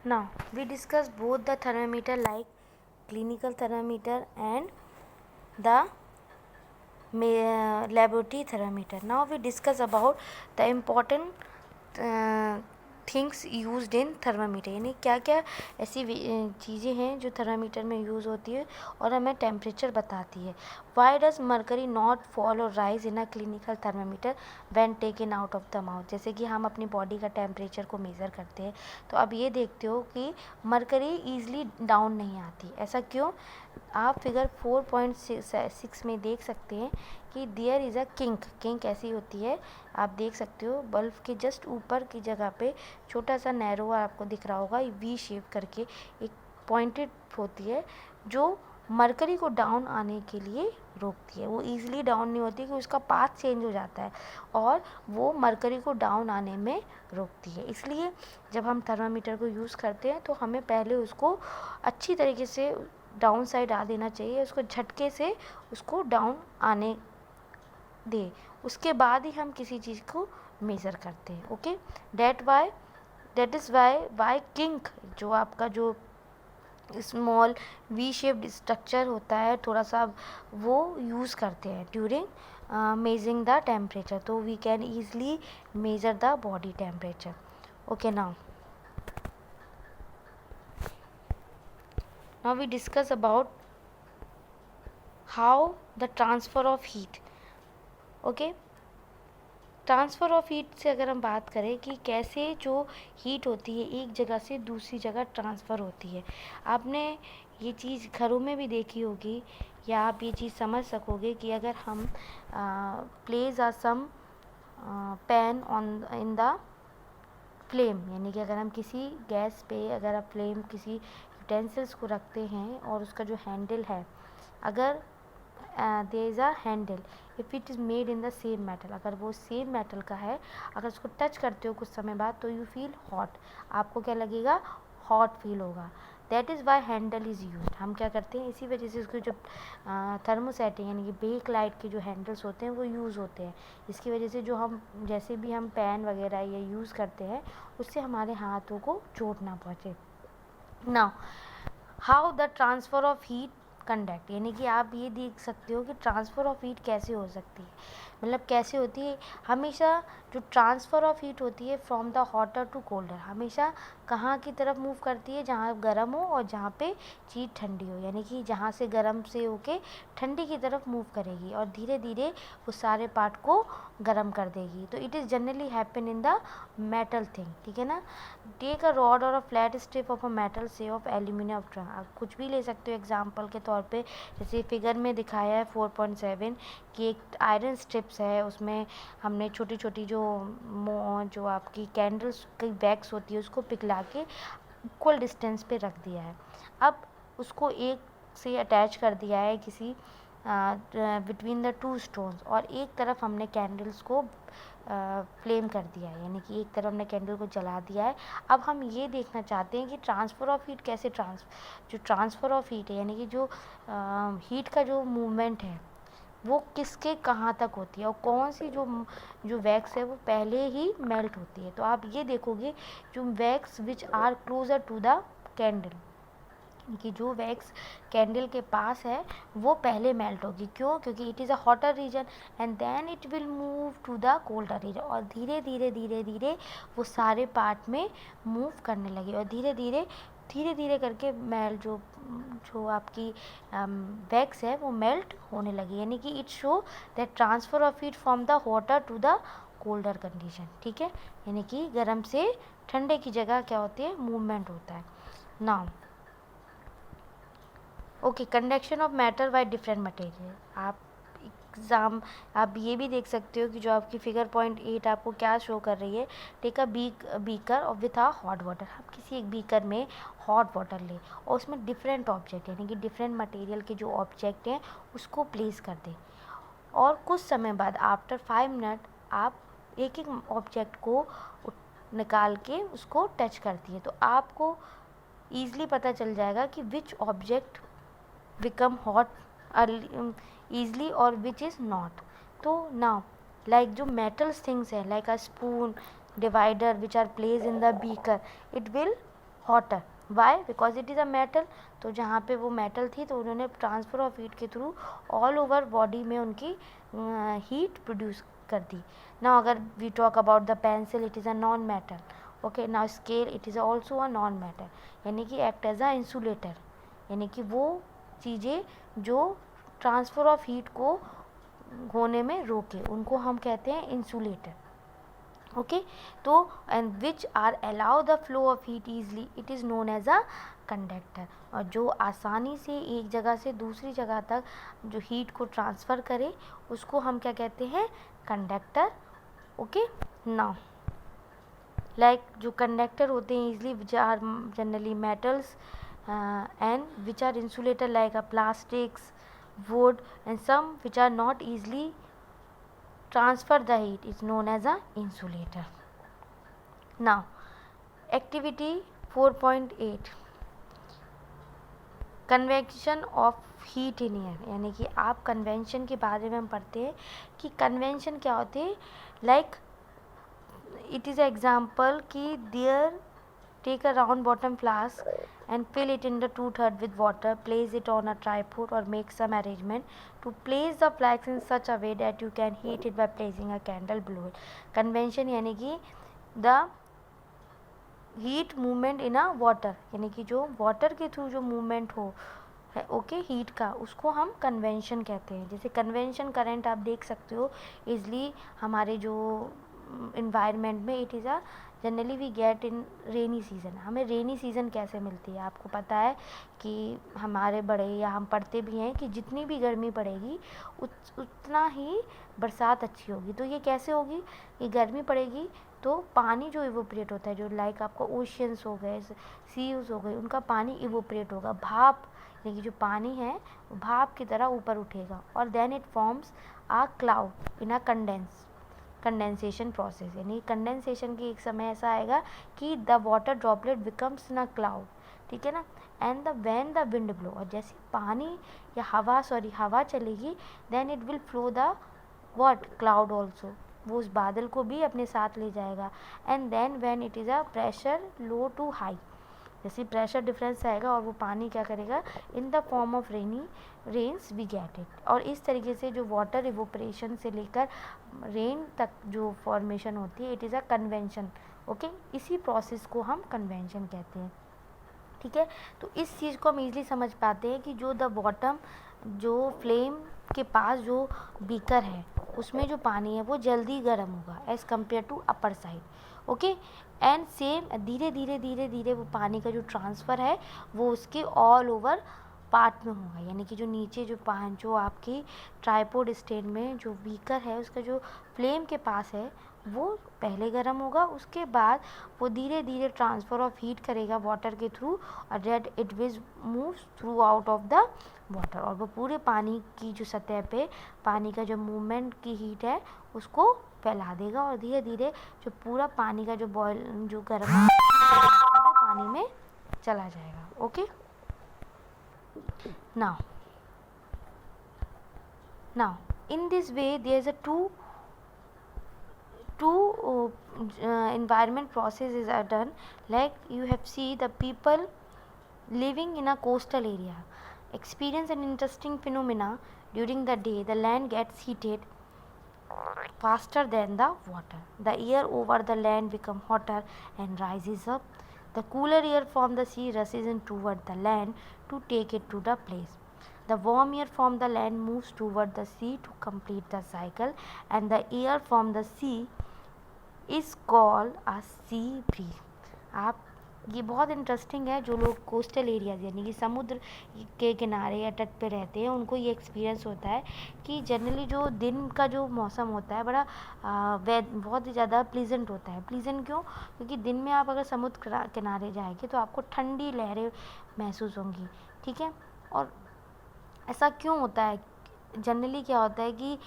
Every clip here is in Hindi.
Now we discuss both the thermometer like clinical thermometer and the laboratory thermometer. Now we discuss about the important things used in thermometer, यानी क्या क्या ऐसी चीज़ें हैं जो थर्मामीटर में यूज़ होती है और हमें टेम्परेचर बताती है. Why does mercury not fall और rise in a clinical thermometer when taken out of the mouth. जैसे कि हम अपनी बॉडी का टेम्परेचर को मेज़र करते हैं, तो अब ये देखते हो कि मर्करी ईजिली डाउन नहीं आती. ऐसा क्यों? आप फिगर 4.6 में देख सकते हैं कि देयर इज़ अ किंक ऐसी होती है. आप देख सकते हो बल्ब के जस्ट ऊपर की जगह पे छोटा सा नैरो आपको दिख रहा होगा, वी शेप करके एक पॉइंटेड होती है जो मरकरी को डाउन आने के लिए रोकती है. वो ईजिली डाउन नहीं होती कि उसका पाथ चेंज हो जाता है और वो मरकरी को डाउन आने में रोकती है. इसलिए जब हम थर्मामीटर को यूज़ करते हैं तो हमें पहले उसको अच्छी तरीके से डाउन साइड आ देना चाहिए, उसको झटके से उसको डाउन आने दे, उसके बाद ही हम किसी चीज़ को मेज़र करते हैं. Okay, that is why kink, जो आपका जो स्मॉल वी शेप्ड स्ट्रक्चर होता है थोड़ा सा, वो यूज़ करते हैं ड्यूरिंग मेजरिंग द टेम्परेचर. तो we can easily measure the body temperature. Okay, now we discuss about how the transfer of heat. Okay, transfer of heat से अगर हम बात करें कि कैसे जो हीट होती है एक जगह से दूसरी जगह ट्रांसफ़र होती है. आपने ये चीज़ घरों में भी देखी होगी या आप ये चीज़ समझ सकोगे कि अगर हम place a some pan on in the flame, यानी कि अगर हम किसी गैस पे अगर आप फ्लेम किसी यूटेंसिल्स को रखते हैं और उसका जो हैंडल है, अगर there is a handle, if it is made in the same metal, अगर वो सेम मेटल का है, अगर उसको टच करते हो कुछ समय बाद तो यू फील हॉट, आपको क्या लगेगा? हॉट फील होगा. That is why handle is used. हम क्या करते हैं, इसी वजह से उसको जो थर्मोसेटिंग यानी कि बेक लाइट के जो हैंडल्स होते हैं वो यूज़ होते हैं. इसकी वजह से जो हम जैसे भी हम पैन वगैरह ये यूज़ करते हैं उससे हमारे हाथों को चोट ना पहुँचे. Now how the transfer of heat conduct, यानी कि आप ये देख सकते हो कि ट्रांसफ़र ऑफ हीट कैसे हो सकती है, मतलब कैसे होती है. हमेशा जो ट्रांसफ़र ऑफ हीट होती है from the hotter to colder, हमेशा कहाँ की तरफ मूव करती है? जहाँ गर्म हो और जहाँ पे चीज़ ठंडी हो, यानी कि जहाँ से गर्म से होके ठंडी की तरफ मूव करेगी और धीरे धीरे वो सारे पार्ट को गर्म कर देगी. तो it is generally happen in the metal thing. ठीक है ना. टेक अ रॉड और a flat strip of a metal से ऑफ एल्यूमिनियम. आप कुछ भी ले सकते हो एग्जाम्पल के तौर पे, जैसे फिगर में दिखाया है 4.7 कि एक आयरन स्ट्रिप्स है, उसमें हमने छोटी छोटी जो आपकी कैंडल्स की वैक्स होती है उसको पिघला के इक्वल डिस्टेंस पे रख दिया है. अब उसको एक से अटैच कर दिया है किसी बिटवीन द टू स्टोन्स और एक तरफ हमने कैंडल्स को फ्लेम कर दिया है, यानी कि एक तरफ हमने कैंडल को जला दिया है. अब हम ये देखना चाहते हैं कि ट्रांसफ़र ऑफ हीट कैसे जो ट्रांसफ़र ऑफ हीट है, यानी कि जो हीट का जो मूवमेंट है वो किसके कहाँ तक होती है और कौन सी जो वैक्स है वो पहले ही मेल्ट होती है. तो आप ये देखोगे जो wax which are closer to the candle, कि जो वैक्स कैंडल के पास है वो पहले मेल्ट होगी. क्यों? क्योंकि it is a hotter region and then it will move to the colder region, और धीरे धीरे धीरे धीरे वो सारे पार्ट में मूव करने लगे और धीरे धीरे करके जो आपकी वैक्स है वो मेल्ट होने लगी. यानी कि it show that transfer of heat from the hotter to the colder condition. ठीक है, यानी कि गर्म से ठंडे की जगह क्या होती है? मूवमेंट होता है. Now okay, conduction of matter by different material. आप ये भी देख सकते हो कि जो आपकी फिगर 0.8 आपको क्या शो कर रही है. टेक अ बीकर और विथ अ हॉट वाटर. आप किसी एक बीकर में हॉट वाटर ले और उसमें डिफरेंट ऑब्जेक्ट यानी कि डिफरेंट मटेरियल के जो ऑब्जेक्ट हैं उसको प्लेस कर दें और कुछ समय बाद आफ्टर 5 मिनट आप एक एक ऑब्जेक्ट को निकाल के उसको टच करती है. तो आपको ईज़िली पता चल जाएगा कि which object become hot easily or which is not. तो now like जो metals things है like a spoon, divider which are placed in the beaker, it will hotter. Why? Because it is a metal. तो जहाँ पे वो मेटल थी तो उन्होंने ट्रांसफ़र ऑफ हीट के थ्रू ऑल ओवर बॉडी में उनकी हीट प्रोड्यूस कर दी। नाउ अगर we talk about the pencil, it is a non metal. Okay, now scale, it is also a non metal, यानी कि एक्ट एज अ इंसुलेटर, यानी कि वो चीज़ें जो ट्रांसफ़र ऑफ हीट को होने में रोके, उनको हम कहते हैं इंसुलेटर। ओके, तो and which are allow the flow of heat easily, it is known as a conductor. और जो आसानी से एक जगह से दूसरी जगह तक जो हीट को ट्रांसफ़र करे उसको हम क्या कहते हैं? कंडक्टर। ओके, नाउ लाइक जो कंडक्टर होते हैं easily, which are generally metals and which are insulator like plastics, wood, and some which are not easily transfer the heat is known as a insulator. Now activity 4.8 convection of heat in air, यानी कि आप कन्वेंशन के बारे में हम पढ़ते हैं कि कन्वेंशन क्या होते हैं। लाइक इट इज़ एग्जाम्पल कि there take a round bottom flask and fill it in the 2/3 with water, place it on a tripod or make some arrangement to place the flask in such a way that you can heat it by placing a candle below it. Convention यानी कि the heat movement in a water, यानी कि जो water के थ्रू जो movement हो है, ओके, हीट का, उसको हम कन्वेंशन कहते हैं। जैसे कन्वेंशन करंट आप देख सकते हो इजली हमारे जो इन्वायरमेंट में, it is a generally we get in rainy season. हमें रेनी सीज़न कैसे मिलती है? आपको पता है कि हमारे बड़े या हम पढ़ते भी हैं कि जितनी भी गर्मी पड़ेगी उतना ही बरसात अच्छी होगी। तो ये कैसे होगी? ये गर्मी पड़ेगी तो पानी जो इवोपरेट होता है, जो लाइक आपका ओशियंस हो गए, सीज हो गए, उनका पानी इवोपरेट होगा, भाप, यानी कि जो पानी है वो भाप की तरह ऊपर उठेगा, और then it forms a cloud in a condensation process, यानी कंडेंसेशन की एक समय ऐसा आएगा कि the water droplet becomes in a cloud, ठीक है ना। And the when the wind blow, और जैसे पानी या हवा चलेगी, then it will flow the what cloud also, वो उस बादल को भी अपने साथ ले जाएगा। And then when it is a pressure low to high, जैसे प्रेशर डिफरेंस आएगा और वो पानी क्या करेगा, in the form of rains we get it. और इस तरीके से जो वाटर इवोपरेशन से लेकर रेन तक जो फॉर्मेशन होती है, it is a convention. Okay, इसी प्रोसेस को हम कन्वेंशन कहते हैं, ठीक है। तो इस चीज़ को हम ईजिली समझ पाते हैं कि जो द बॉटम, जो फ्लेम के पास जो बीकर है उसमें जो पानी है वो जल्दी गर्म होगा as compare to upper side. Okay, and same धीरे धीरे वो पानी का जो ट्रांसफ़र है वो उसके ऑल ओवर पार्ट में होगा, यानी कि जो नीचे जो आपकी ट्राइपॉड स्टैंड में जो बीकर है उसका जो फ्लेम के पास है वो पहले गर्म होगा, उसके बाद वो धीरे धीरे ट्रांसफ़र ऑफ हीट करेगा वाटर के थ्रू, और that it will move throughout of the water, और वो पूरे पानी की जो सतह पे पानी का जो मूवमेंट की हीट है उसको फैला देगा, और धीरे धीरे जो पूरा पानी का जो गर्म पूरे पानी में चला जाएगा। Okay, now in this way there is a two environment processes are done. Like you have see the people living in a coastal area experience an interesting phenomena. During the day the land gets heated faster than the water. The air over the land become hotter and rises up. The cooler air from the sea rushes in toward the land to take it to the place. The warm air from the land moves toward the sea to complete the cycle, and the air from the sea is called a sea breeze. आप ये बहुत इंटरेस्टिंग है, जो लोग कोस्टल एरियाज यानी कि समुद्र के किनारे या तट पे रहते हैं उनको ये एक्सपीरियंस होता है कि जनरली जो दिन का जो मौसम होता है बड़ा बहुत ही ज़्यादा प्लीजेंट होता है। प्लीजेंट क्यों? क्योंकि दिन में आप अगर समुद्र किनारे जाएंगे तो आपको ठंडी लहरें महसूस होंगी, ठीक है। और ऐसा क्यों होता है? जनरली क्या होता है कि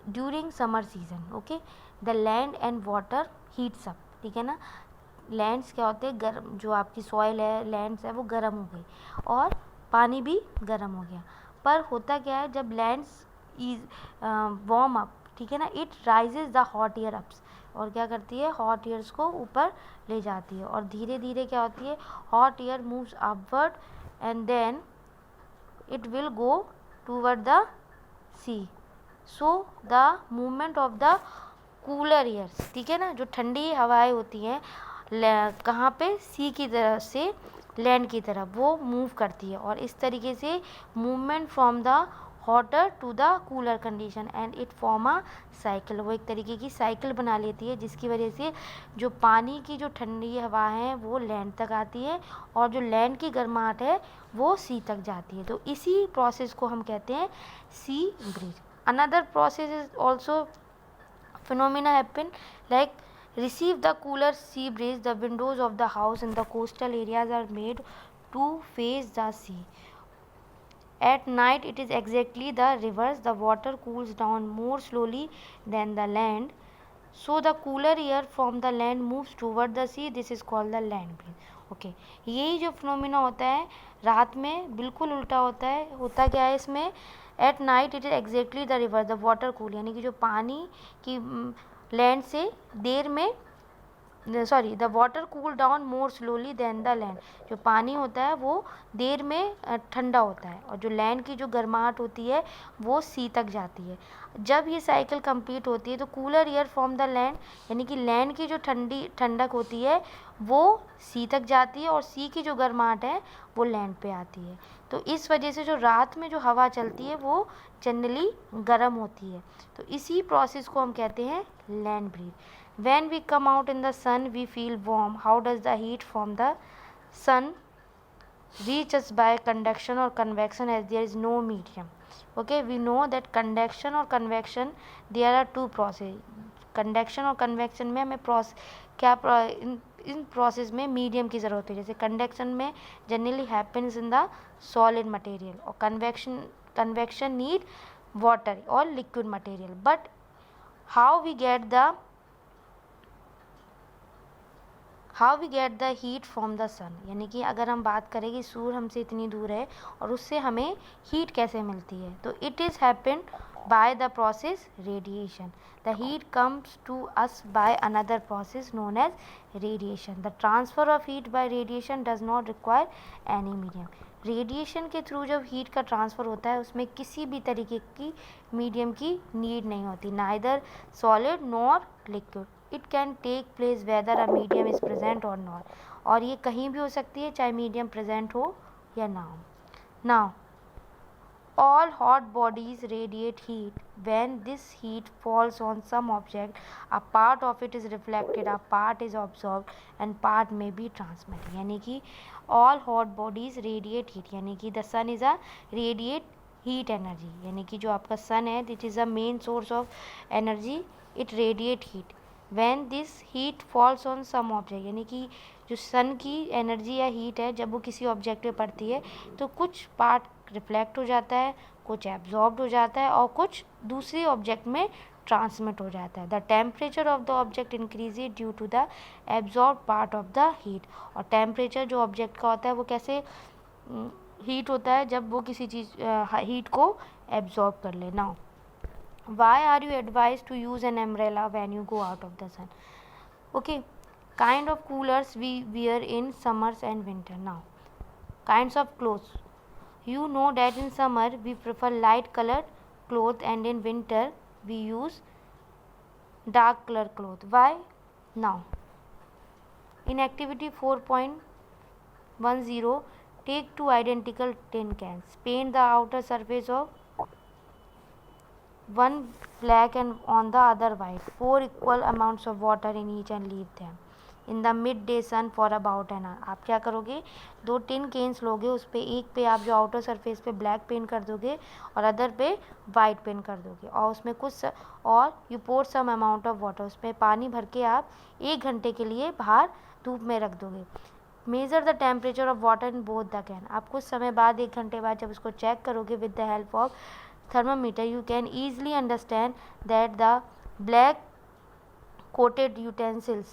during summer season, okay, the land and water heats up, ठीक है ना। लैंड्स क्या होते हैं, गर्म, जो आपकी सॉइल है, लैंड्स है, वो गर्म हो गई और पानी भी गर्म हो गया। पर होता क्या है, जब लैंड्स इज वार्म अप, ठीक है ना, it rises the hot air ups, और क्या करती है, हॉट एयर्स को ऊपर ले जाती है, और धीरे धीरे क्या होती है, hot air moves upward and then it will go toward the sea. So the movement of the cooler airs, ठीक है ना, जो ठंडी हवाएं होती हैं कहाँ पे, सी की तरफ से लैंड की तरफ वो मूव करती है, और इस तरीके से movement from the hotter to the cooler condition and it form a cycle. वो एक तरीके की साइकिल बना लेती है, जिसकी वजह से जो पानी की जो ठंडी हवा है वो लैंड तक आती है, और जो लैंड की गर्माहट है वो सी तक जाती है. तो इसी प्रोसेस को हम कहते हैं sea breeze. Another process is also phenomena happen like receive the cooler sea breeze. The windows of the house in the coastal areas are made to face the sea. At night it is exactly the reverse. The water cools down more slowly than the land, so the cooler air from the land moves toward the sea. This is called the land breeze. Okay, यही जो फिनोमिना होता है रात में बिल्कुल उल्टा होता है. होता क्या है इसमें, at night it is exactly the reverse. The water cool, यानी कि जो पानी की लैंड से देर में, sorry, the water cool down more slowly than the land. जो पानी होता है वो देर में ठंडा होता है, और जो लैंड की जो गर्माहट होती है वो सी तक जाती है. जब ये साइकिल कंप्लीट होती है तो cooler air from the land, यानी कि लैंड की जो ठंडक होती है वो सी तक जाती है, और सी की जो गर्माहट है वो लैंड पे आती है. तो इस वजह से जो रात में जो हवा चलती है वो जनरली गर्म होती है. तो इसी प्रोसेस को हम कहते हैं land breeze. When we come out in the sun, we feel warm. How does the heat from the sun reach us? By conduction or convection, as there is no medium. Okay, we know that conduction or convection, there are two process. Conduction और convection में हमें इन प्रोसेस में मीडियम की ज़रूरत है. जैसे कंडक्शन में generally happens in the solid material, और कन्वेक्शन नीड वाटर और liquid material. But how we get the heat from the sun, यानी कि अगर हम बात करें कि सूर्य हमसे इतनी दूर है और उससे हमें हीट कैसे मिलती है, तो it is happen by the process radiation. The heat comes to us by another process known as radiation. The transfer of heat by radiation does not require any medium. Radiation के थ्रू जब हीट का ट्रांसफ़र होता है उसमें किसी भी तरीके की मीडियम की नीड नहीं होती, neither solid nor liquid. It can take place whether a medium is present और नॉट. और ये कहीं भी हो सकती है, चाहे मीडियम प्रेजेंट हो या ना हो. Now all hot bodies radiate heat. When this heat falls on some object, a part of it is reflected, a part is absorbed and part may be transmitted. यानी कि all hot bodies radiate heat, यानी कि the sun is a radiate heat energy, यानी कि जो आपका sun है it is a main source of energy, it radiate heat. When this heat falls on some object, यानी कि जो सन की एनर्जी या हीट है जब वो किसी ऑब्जेक्ट पे पड़ती है तो कुछ पार्ट रिफ्लेक्ट हो जाता है, कुछ एब्जॉर्ब्ड हो जाता है और कुछ दूसरी ऑब्जेक्ट में ट्रांसमिट हो जाता है. The temperature of the object increase due to the absorb part of the heat. और टेम्परेचर जो ऑब्जेक्ट का होता है वो कैसे हीट होता है, जब वो किसी चीज़ हीट को एब्जॉर्ब कर ले. Now why are you advised to use an umbrella when you go out of the sun? Okay, kind of coolers we wear in summers and winter. Now kinds of clothes, you know that in summer we prefer light colored clothes and in winter we use dark colored clothes. Why? Now in activity 4.10, take two identical tin cans, paint the outer surface of one black and on the other white. Pour equal amounts of water in each and leave them in the midday sun for about an hour. आप क्या करोगे, दो टिन केन्स लोगे, उस पे एक पे आप जो आउटर सरफेस पे ब्लैक पेंट कर दोगे और अदर पे वाइट पेंट कर दोगे और उसमें कुछ और you pour some amount of water, उसमें पानी भर के आप 1 घंटे के लिए बाहर धूप में रख दोगे. Measure the temperature of water in both the can. आप कुछ समय बाद 1 घंटे बाद जब उसको चेक करोगे with the help of thermometer, you can easily understand that the black coated utensils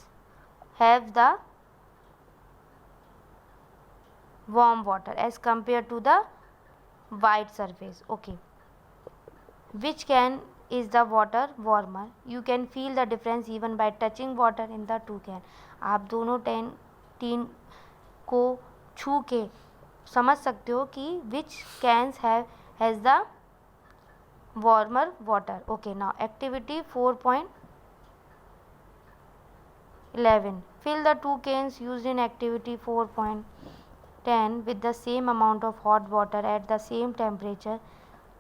have the warm water as compared to the white surface. Okay, which can is the water warmer. You can feel the difference even by touching water in the two can. आप दोनों टीन को छू के समझ सकते हो कि which cans has the warmer water. Okay, now activity 4.11. Fill the two cans used in activity 4.10 with the same amount of hot water at the same temperature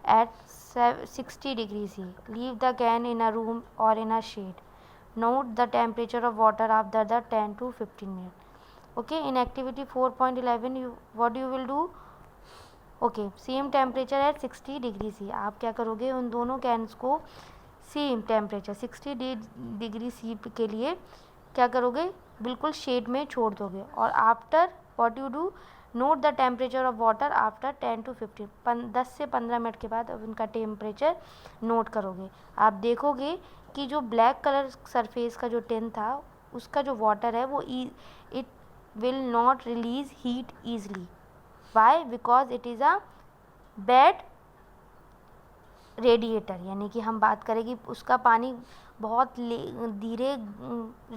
at 60 degrees C. Leave the can in a room or in a shade. Note the temperature of water after the 10 to 15 minutes. Okay, in activity 4.11 what you will do? Okay, same temperature at 60 degree C. आप क्या करोगे, उन दोनों कैंस को सेम टेम्परेचर 60 डिग्री सी के लिए क्या करोगे, बिल्कुल शेड में छोड़ दोगे. और after what you do, note the temperature of water after 10 to 15. 10 से 15 मिनट के बाद अब उनका टेम्परेचर नोट करोगे. आप देखोगे कि जो ब्लैक कलर सरफेस का जो टिन था उसका जो वाटर है वो it will not release heat easily. Why? Because it is a bad radiator. यानी कि हम बात करें कि उसका पानी बहुत धीरे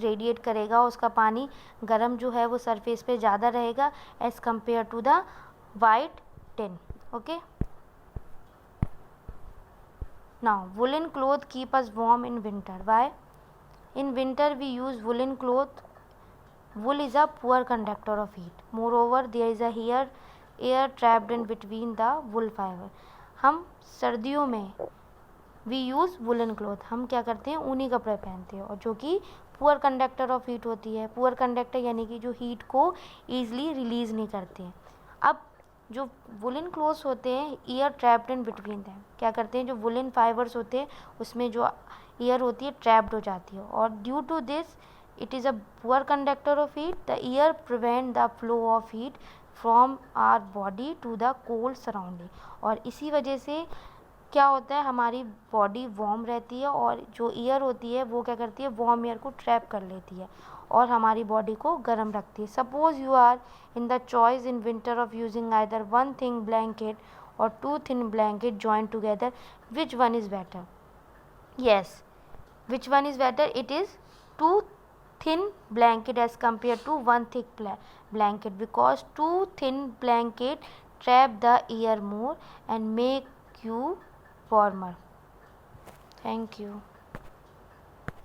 रेडिएट करेगा, उसका पानी गर्म जो है वो सरफेस पे ज़्यादा रहेगा as compare to the white tin. Okay, now woollen cloth keep us warm in winter. Why? In winter we use woollen cloth. Wool is a poor conductor of heat. Moreover, there is a air trapped in between the wool fiber. हम सर्दियों में वी यूज़ वुलन क्लॉथ, हम क्या करते हैं, ऊनी कपड़े पहनते हैं और जो कि पुअर कंडक्टर ऑफ हीट होती है. पुअर कंडक्टर यानी कि जो हीट को ईजिली रिलीज़ नहीं करते हैं. अब जो वुलन क्लॉथ्स होते हैं air trapped in between them, क्या करते हैं, जो वुलन फाइबर्स होते हैं उसमें जो एयर होती है ट्रैप्ड हो जाती है. और due to this it is a poor conductor of heat. The air prevent the flow of heat from our body to the cold surrounding. और इसी वजह से क्या होता है, हमारी बॉडी वार्म रहती है और जो एयर होती है वो क्या करती है, वार्म एयर को ट्रैप कर लेती है और हमारी बॉडी को गर्म रखती है. Suppose you are in the choice in winter of using either one thin blanket or two thin blanket joint together, which one is better? Yes, which one is better? It is two thin blanket as compared to one thick blanket, because two thin blanket trap the air more and make you warmer. Thank you.